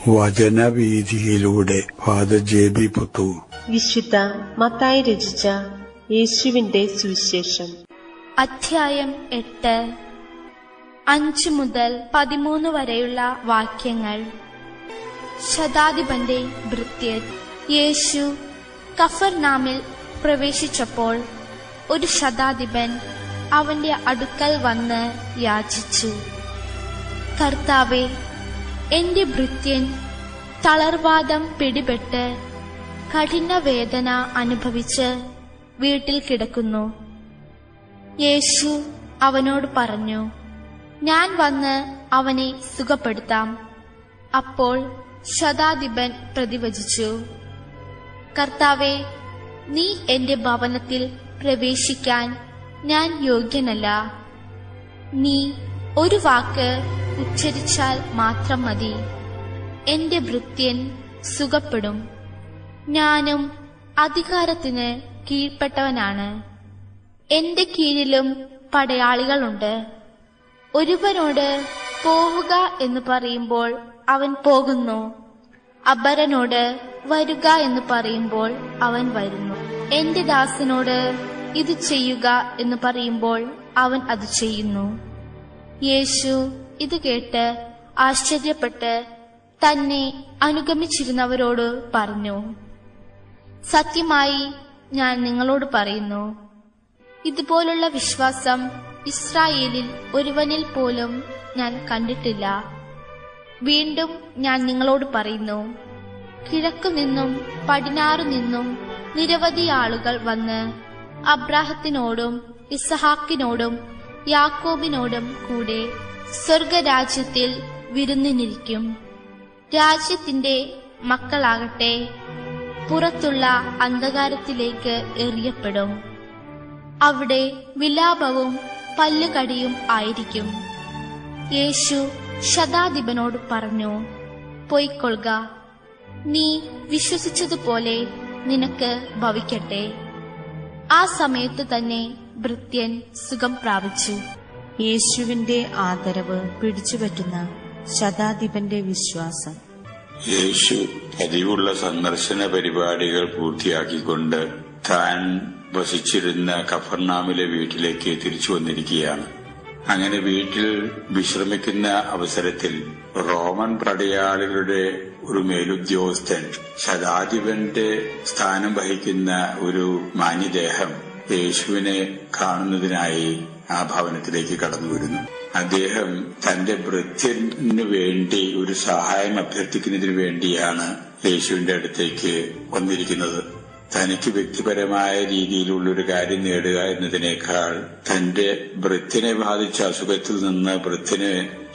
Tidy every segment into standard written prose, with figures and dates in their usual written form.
വചനവീഥിയിലൂടെ father ജെ.ബി. Puthur. വിശുദ്ധ മത്തായി രചിച്ച യേശുവിന്റെ സുവിശേഷം. അധ്യായം 8, 5 മുതൽ 13 വരെയുള്ള വാക്യങ്ങൾ. ശതാധിപന്റെ ഭൃത്യൻ. യേശു കഫർനാമിൽ പ്രവേശിച്ചപ്പോൾ ഒരു ശതാധിപൻ അവന്റെ അടുക്കൽ വന്ന് യാചിച്ചു, കർത്താവേ, എന്റെ ഭൃത്യൻ തളർവാദം പിടിപെട്ട് കഠിന വേദന അനുഭവിച്ച് വീട്ടിൽ കിടക്കുന്നു. യേശു അവനോട് പറഞ്ഞു, ഞാൻ വന്ന് അവനെ സുഖപ്പെടുത്താം. അപ്പോൾ ശതാധിപൻ പ്രതിവചിച്ചു, കർത്താവേ, നീ എന്റെ ഭവനത്തിൽ പ്രവേശിക്കാൻ ഞാൻ യോഗ്യനല്ല. നീ ഒരു വാക്ക് ഉച്ചരിച്ചാൽ മാത്രം മതി, എന്റെ ഭൃത്യൻ സുഖപ്പെടും. ഞാനും അധികാരത്തിന് കീഴ്പ്പെട്ടവനാണ്. എന്റെ കീഴിലും പടയാളികളുണ്ട്. ഒരുവനോട് പോവുക എന്ന് പറയുമ്പോൾ അവൻ പോകുന്നു, അപരനോട് വരുക എന്ന് പറയുമ്പോൾ അവൻ വരുന്നു. എന്റെ ദാസനോട് ഇത് ചെയ്യുക എന്ന് പറയുമ്പോൾ അവൻ അത് ചെയ്യുന്നു. യേശു ഇത് കേട്ട് ആശ്ചര്യപ്പെട്ട് തന്നെ അനുഗമിച്ചിരുന്നവരോട് പറഞ്ഞു, സത്യമായി ഞാൻ നിങ്ങളോട് പറയുന്നു, ഇതുപോലുള്ള വിശ്വാസം ഇസ്രായേലിൽ ഒരുവനിൽ പോലും ഞാൻ കണ്ടിട്ടില്ല. വീണ്ടും ഞാൻ നിങ്ങളോട് പറയുന്നു, കിഴക്കുനിന്നും പടിഞ്ഞാറുനിന്നും നിരവധി ആളുകൾ വന്ന് അബ്രാഹത്തിനോടും ഇസഹാക്കിനോടും യാക്കോബിനോടും കൂടെ സ്വർഗരാജ്യത്തിൽ വിരുന്നിനിരിക്കും. രാജ്യത്തിന്റെ മക്കളാകട്ടെ പുറത്തുള്ള അന്ധകാരത്തിലേക്ക് എറിയപ്പെടും. അവിടെ വിലാപവും പല്ലുകടിയും ആയിരിക്കും. യേശു ശതാധിപനോട് പറഞ്ഞു, പൊയ്ക്കൊള്ളുക, നീ വിശ്വസിച്ചതുപോലെ നിനക്ക് ഭവിക്കട്ടെ. ആ സമയത്ത് തന്നെ ഭൃത്യൻ സുഖം പ്രാപിച്ചു. യേശുവിന്റെ ആദരവ് പിടിച്ചുപറ്റുന്ന ശതാധിപന്റെ വിശ്വാസം. യേശു പതിവുള്ള സന്ദർശന പരിപാടികൾ പൂർത്തിയാക്കിക്കൊണ്ട് താൻ വസിച്ചിരുന്ന കഫർനാമിലെ വീട്ടിലേക്ക് തിരിച്ചു വന്നിരിക്കുകയാണ്. അങ്ങനെ വീട്ടിൽ വിശ്രമിക്കുന്ന അവസരത്തിൽ റോമൻ പടയാളികളുടെ ഒരു മേലുദ്യോഗസ്ഥൻ, ശതാധിപന്റെ സ്ഥാനം വഹിക്കുന്ന ഒരു മാന്യദേഹം യേശുവിനെ കാണുന്നതിനായി ആ ഭവനത്തിലേക്ക് കടന്നുവരുന്നു. അദ്ദേഹം തന്റെ ഭൃത്യന് വേണ്ടി ഒരു സഹായം അഭ്യർത്ഥിക്കുന്നതിന് വേണ്ടിയാണ് യേശുവിന്റെ അടുത്തേക്ക് വന്നിരിക്കുന്നത്. തനിക്ക് വ്യക്തിപരമായ രീതിയിലുള്ളൊരു കാര്യം നേടുക എന്നതിനേക്കാൾ തന്റെ ഭൃത്യനെ ബാധിച്ച അസുഖത്തിൽ നിന്ന് ഭൃത്യന്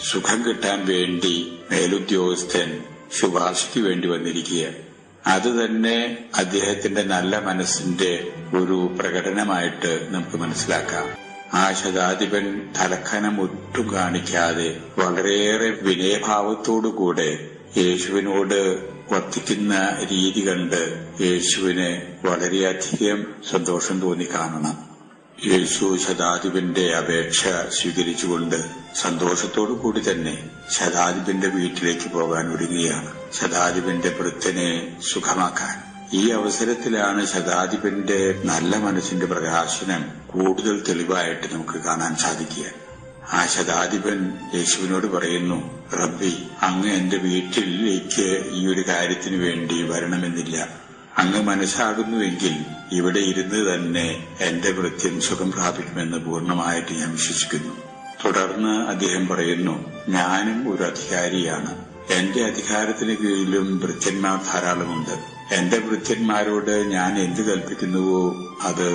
സുഖം കിട്ടാൻ വേണ്ടി മേലുദ്യോഗസ്ഥൻ ശുപാർശയ്ക്ക് വേണ്ടി വന്നിരിക്കുക. അത് തന്നെ അദ്ദേഹത്തിന്റെ നല്ല മനസ്സിന്റെ ഒരു പ്രകടനമായിട്ട് നമുക്ക് മനസ്സിലാക്കാം. ആ ശതാധിപൻ തലക്കനം ഒട്ടും കാണിക്കാതെ വളരെയേറെ വിനയഭാവത്തോടുകൂടെ യേശുവിനോട് വർത്തിക്കുന്ന രീതി കണ്ട് യേശുവിന് വളരെയധികം സന്തോഷം തോന്നി കാണണം. യേശു ശതാധിപന്റെ അപേക്ഷ സ്വീകരിച്ചുകൊണ്ട് സന്തോഷത്തോടു കൂടി തന്നെ ശതാധിപന്റെ വീട്ടിലേക്ക് പോകാൻ ഒരുങ്ങുകയാണ്, ശതാധിപന്റെ ഭൃത്യനെ സുഖമാക്കാൻ. ഈ അവസരത്തിലാണ് ശതാധിപന്റെ നല്ല മനസ്സിന്റെ പ്രകാശനം കൂടുതൽ തെളിവായിട്ട് നമുക്ക് കാണാൻ സാധിക്കുക. ആ ശതാധിപൻ യേശുവിനോട് പറയുന്നു, റബ്ബി, അങ്ങ് എന്റെ വീട്ടിലേക്ക് ഈ ഒരു കാര്യത്തിനു വേണ്ടി വരണമെന്നില്ല. അങ്ങ് മനസ്സാകുന്നുവെങ്കിൽ ഇവിടെ ഇരുന്ന് തന്നെ എന്റെ ഭൃത്യൻ സുഖം പ്രാപിക്കുമെന്ന് പൂർണ്ണമായിട്ട് ഞാൻ വിശ്വസിക്കുന്നു. തുടർന്ന് അദ്ദേഹം പറയുന്നു, ഞാനും ഒരു അധികാരിയാണ്. എന്റെ അധികാരത്തിന് കീഴിലും ഭൃത്യന്മാർ ധാരാളമുണ്ട്. എന്റെ ഭൃത്യന്മാരോട് ഞാൻ എന്ത് കൽപ്പിക്കുന്നുവോ അത്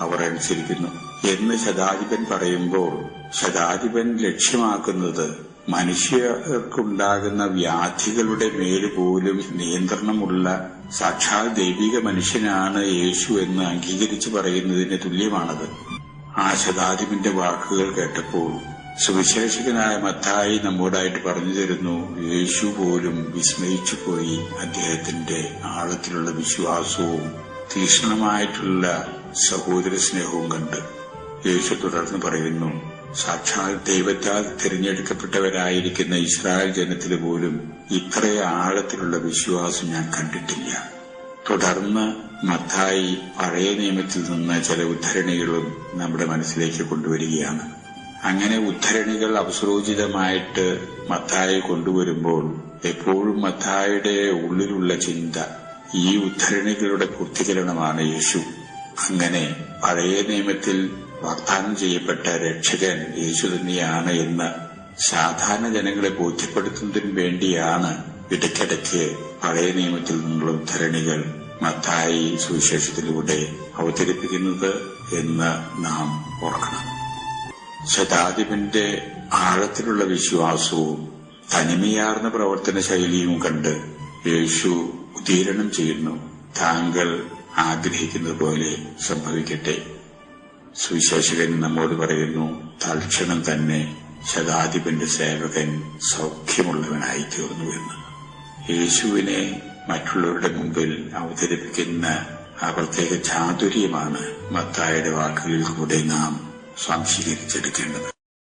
അവർ അനുസരിക്കുന്നു എന്ന് ശതാധിപൻ പറയുമ്പോൾ ശതാധിപൻ ലക്ഷ്യമാക്കുന്നത് മനുഷ്യർക്കുണ്ടാകുന്ന വ്യാധികളുടെ മേലുപോലും നിയന്ത്രണമുള്ള സാക്ഷാൽ ദൈവിക മനുഷ്യനാണ് യേശു എന്ന് അംഗീകരിച്ചു പറയുന്നതിന് തുല്യമാണത്. ആ ശതാധിപന്റെ വാക്കുകൾ കേട്ടപ്പോൾ സുവിശേഷകനായ മത്തായി നമ്മോടായിട്ട് പറഞ്ഞു തരുന്നു, യേശു പോലും വിസ്മയിച്ചുപോയി അദ്ദേഹത്തിന്റെ ആഴത്തിലുള്ള വിശ്വാസവും തീക്ഷ്ണമായിട്ടുള്ള സഹോദര സ്നേഹവും കണ്ട്. യേശു തുടർന്ന് പറയുന്നു, സാക്ഷാൽ ദൈവത്താൽ തിരഞ്ഞെടുക്കപ്പെട്ടവരായിരിക്കുന്ന ഇസ്രായേൽ ജനത്തിൽ പോലും ഇത്ര ആഴത്തിലുള്ള വിശ്വാസം ഞാൻ കണ്ടിട്ടില്ല. തുടർന്ന് മത്തായി പഴയ നിയമത്തിൽ നിന്ന് ചില ഉദ്ധരണികളും നമ്മുടെ മനസ്സിലേക്ക് കൊണ്ടുവരികയാണ്. അങ്ങനെ ഉദ്ധരണികൾ അവസരോചിതമായിട്ട് മത്തായി കൊണ്ടുവരുമ്പോൾ എപ്പോഴും മത്തായിയുടെ ഉള്ളിലുള്ള ചിന്ത ഈ ഉദ്ധരണികളുടെ പൂർത്തീകരണമാണ് യേശു. അങ്ങനെ പഴയ നിയമത്തിൽ വാഗ്ദാനം ചെയ്യപ്പെട്ട രക്ഷകൻ യേശു തന്നെയാണ് എന്ന് സാധാരണ ജനങ്ങളെ ബോധ്യപ്പെടുത്തുന്നതിന് വേണ്ടിയാണ് ഇടയ്ക്കിടയ്ക്ക് പഴയ നിയമത്തിൽ നിന്നുള്ള ഉദ്ധരണികൾ മത്തായി സുവിശേഷത്തിലൂടെ അവതരിപ്പിക്കുന്നത് എന്ന് നാം ഓർക്കണം. ശതാധിപന്റെ ആഴത്തിലുള്ള വിശ്വാസവും തനിമയാർന്ന പ്രവർത്തന ശൈലിയും കണ്ട് യേശു ഉദീരണം ചെയ്യുന്നു. താങ്കൾ ആഗ്രഹിക്കുന്നത് പോലെ സംഭവിക്കട്ടെ. സുവിശേഷകൻ നമ്മോട് പറയുന്നു, തൽക്ഷണം തന്നെ ശതാധിപന്റെ സേവകൻ സൗഖ്യമുള്ളവനായി തീർന്നുവെന്ന്. യേശുവിനെ മറ്റുള്ളവരുടെ മുമ്പിൽ അവതരിപ്പിക്കുന്ന ആ പ്രത്യേക ചാതുര്യമാണ് മത്തായിയുടെ വാക്കുകളിൽ കൂടെ നാം സ്വാംശീകരിച്ചെടുക്കേണ്ടത്.